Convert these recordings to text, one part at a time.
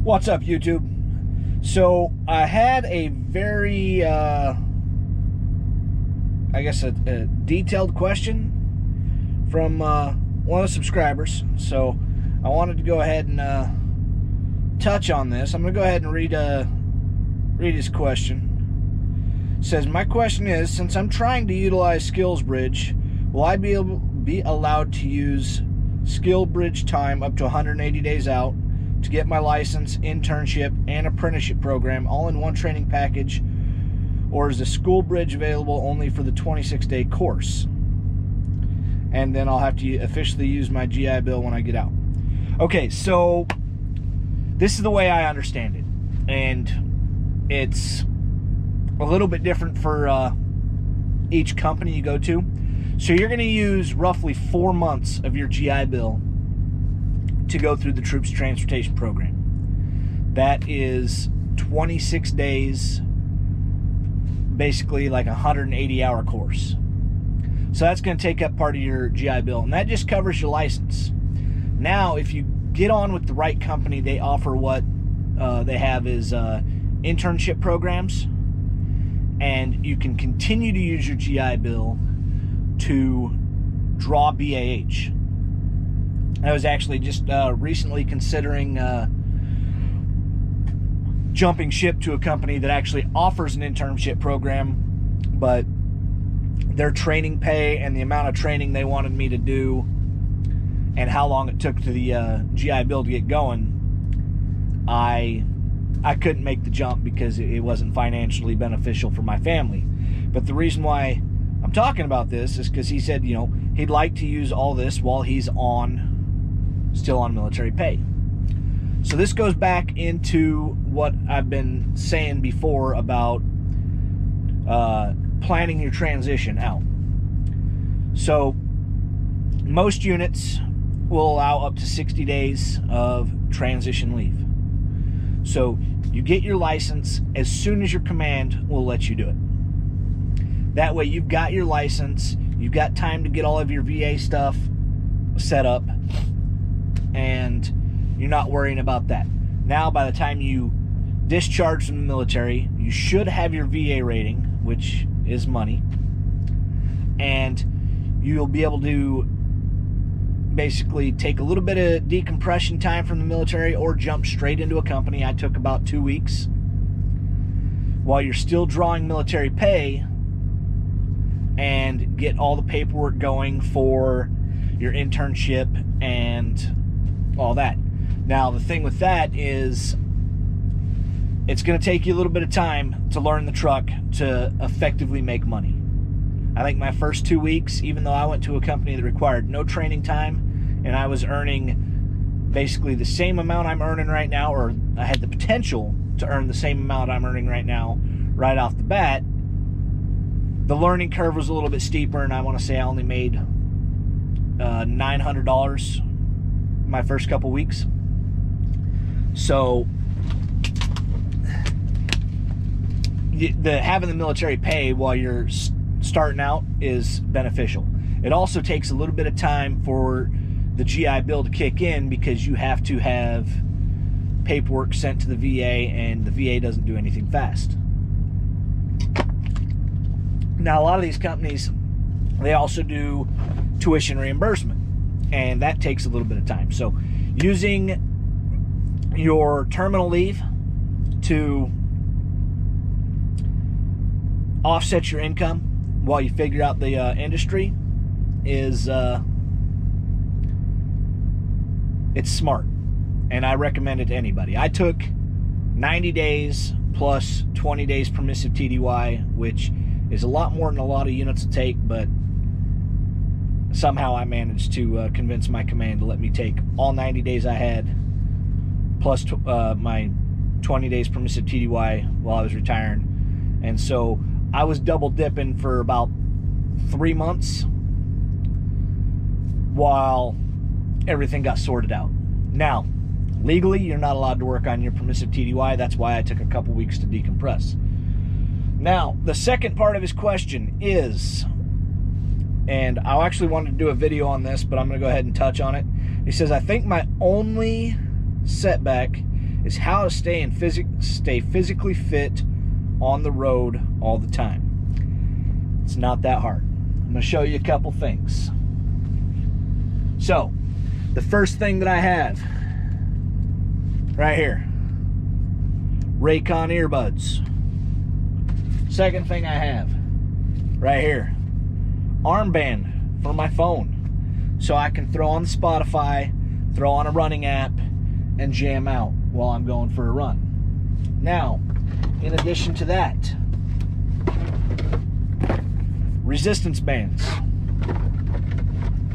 What's up, YouTube? So I had a very, I guess a detailed question from one of the subscribers. So I wanted to go ahead and touch on this. I'm going to go ahead and read his question. It says, my question is, since I'm trying to utilize SkillsBridge, will I be allowed to use SkillsBridge time up to 180 days out to get my license, internship, and apprenticeship program all in one training package, or is the SkillsBridge available only for the 26-day course? And then I'll have to officially use my GI Bill when I get out. Okay, so this is the way I understand it, and it's a little bit different for each company you go to. So you're going to use roughly 4 months of your GI Bill to go through the Troops Transportation Program. That is 26 days, basically like a 180-hour course. So that's going to take up part of your GI Bill, and that just covers your license. Now, if you get on with the right company, they offer what they have is internship programs, and you can continue to use your GI Bill to draw BAH. I was actually just recently considering jumping ship to a company that actually offers an internship program, but their training pay and the amount of training they wanted me to do and how long it took to the GI Bill to get going, I couldn't make the jump because it wasn't financially beneficial for my family. But the reason why I'm talking about this is because he said, you know, he'd like to use all this while he's still on military pay. So this goes back into what I've been saying before about planning your transition out. So most units will allow up to 60 days of transition leave. So you get your license as soon as your command will let you do it. That way you've got your license, you've got time to get all of your VA stuff set up, and you're not worrying about that. Now, by the time you discharge from the military, you should have your VA rating, which is money, and you'll be able to basically take a little bit of decompression time from the military or jump straight into a company. I took about 2 weeks while you're still drawing military pay and get all the paperwork going for your internship and all that. Now, the thing with that is it's going to take you a little bit of time to learn the truck to effectively make money. I think my first 2 weeks, even though I went to a company that required no training time and I was earning basically the same amount I'm earning right now, or I had the potential to earn the same amount I'm earning right now right off the bat, the learning curve was a little bit steeper, and I want to say I only made $900 my first couple weeks. So having the military pay while you're starting out is beneficial. It also takes a little bit of time for the GI Bill to kick in because you have to have paperwork sent to the VA, and the VA doesn't do anything fast. Now, a lot of these companies, they also do tuition reimbursement, and that takes a little bit of time. So using your terminal leave to offset your income while you figure out the industry is it's smart, and I recommend it to anybody. I took 90 days plus 20 days permissive TDY, which is a lot more than a lot of units will take, but somehow I managed to convince my command to let me take all 90 days I had, plus my 20 days permissive TDY while I was retiring. And so I was double dipping for about 3 months while everything got sorted out. Now, legally, you're not allowed to work on your permissive TDY. That's why I took a couple weeks to decompress. Now, the second part of his question is, and I actually wanted to do a video on this, but I'm going to go ahead and touch on it. He says, I think my only setback is how to stay physically fit on the road all the time. It's not that hard. I'm going to show you a couple things. So, the first thing that I have right here, Raycon earbuds. Second thing I have right here, armband for my phone, so I can throw on the Spotify, throw on a running app, and jam out while I'm going for a run. Now, in addition to that, resistance bands.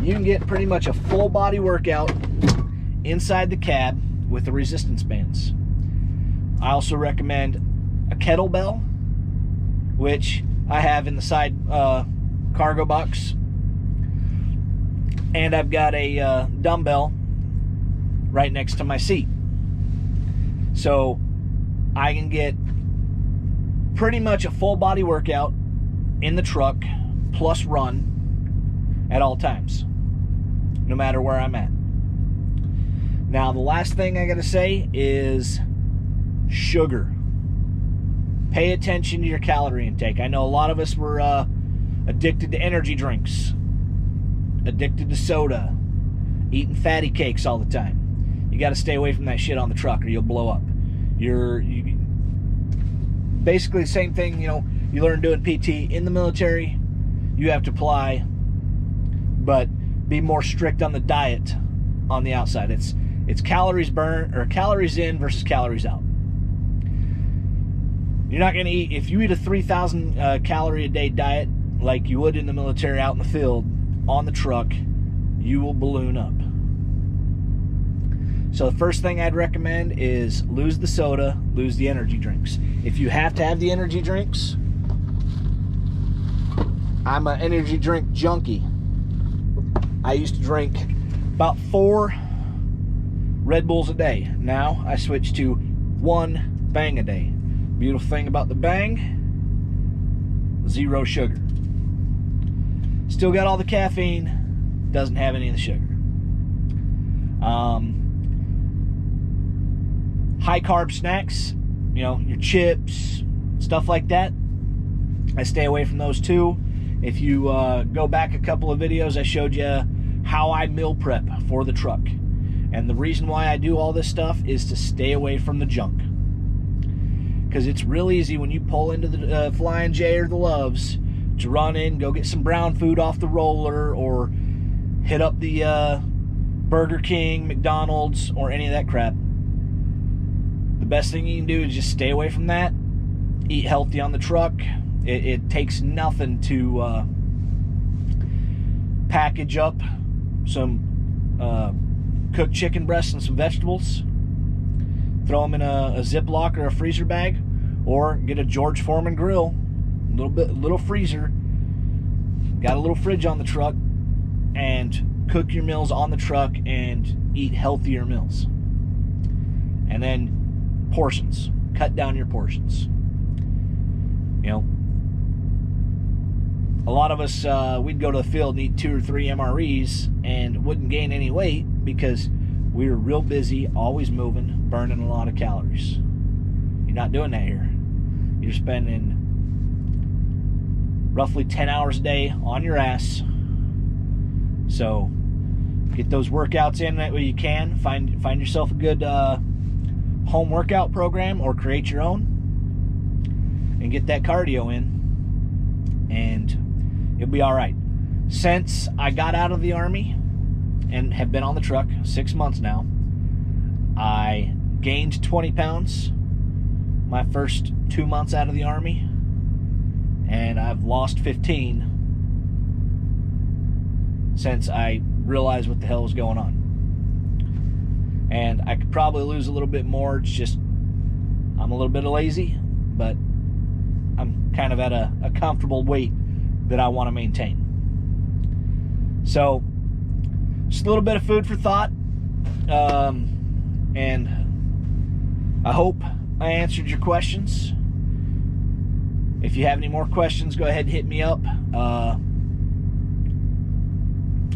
You can get pretty much a full body workout inside the cab with the resistance bands. I also recommend a kettlebell, which I have in the side cargo box, and I've got a dumbbell right next to my seat, so I can get pretty much a full body workout in the truck plus run at all times, no matter where I'm at. Now, the last thing I gotta say is sugar. Pay attention to your calorie intake. I know a lot of us were addicted to energy drinks, addicted to soda, eating fatty cakes all the time. You got to stay away from that shit on the truck, or you'll blow up. Basically the same thing, you learn doing PT in the military. You have to apply, but be more strict on the diet on the outside. It's calories burn, or calories in versus calories out. You're not going to eat, if you eat a 3,000 calorie a day diet like you would in the military out in the field, on the truck, you will balloon up. So the first thing I'd recommend is lose the soda, lose the energy drinks. If you have to have the energy drinks, I'm an energy drink junkie. I used to drink about 4 Red Bulls a day. Now I switched to 1 Bang a day. Beautiful thing about the Bang, 0 sugar. Still got all the caffeine, doesn't have any of the sugar. High carb snacks, your chips, stuff like that, I stay away from those too. If you go back a couple of videos, I showed you how I meal prep for the truck. And the reason why I do all this stuff is to stay away from the junk. Because it's real easy when you pull into the Flying J or the Loves to run in, go get some brown food off the roller, or hit up the Burger King, McDonald's, or any of that crap. The best thing you can do is just stay away from that. Eat healthy on the truck. It takes nothing to package up some cooked chicken breasts and some vegetables. Throw them in a Ziploc or a freezer bag, or get a George Foreman grill, little freezer. Got a little fridge on the truck, and cook your meals on the truck and eat healthier meals. And then portions. Cut down your portions. A lot of us, we'd go to the field and eat 2 or 3 MREs and wouldn't gain any weight because we were real busy, always moving, burning a lot of calories. You're not doing that here. You're spending roughly 10 hours a day on your ass. So get those workouts in that way you can. Find yourself a good home workout program, or create your own, and get that cardio in, and you'll be all right. Since I got out of the Army and have been on the truck 6 months now, I gained 20 pounds my first 2 months out of the Army, and I've lost 15 since I realized what the hell was going on. And I could probably lose a little bit more. It's just I'm a little bit lazy, but I'm kind of at a comfortable weight that I want to maintain. So just a little bit of food for thought, and I hope I answered your questions. If you have any more questions, go ahead and hit me up,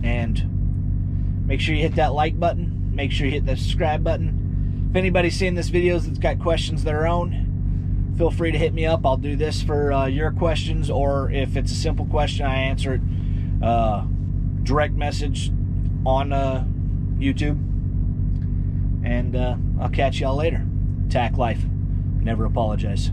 and make sure you hit that like button, make sure you hit that subscribe button. If anybody's seeing this video that's got questions of their own, feel free to hit me up. I'll do this for your questions, or if it's a simple question, I answer it direct message on YouTube. And I'll catch y'all later. Tack life. Never apologize.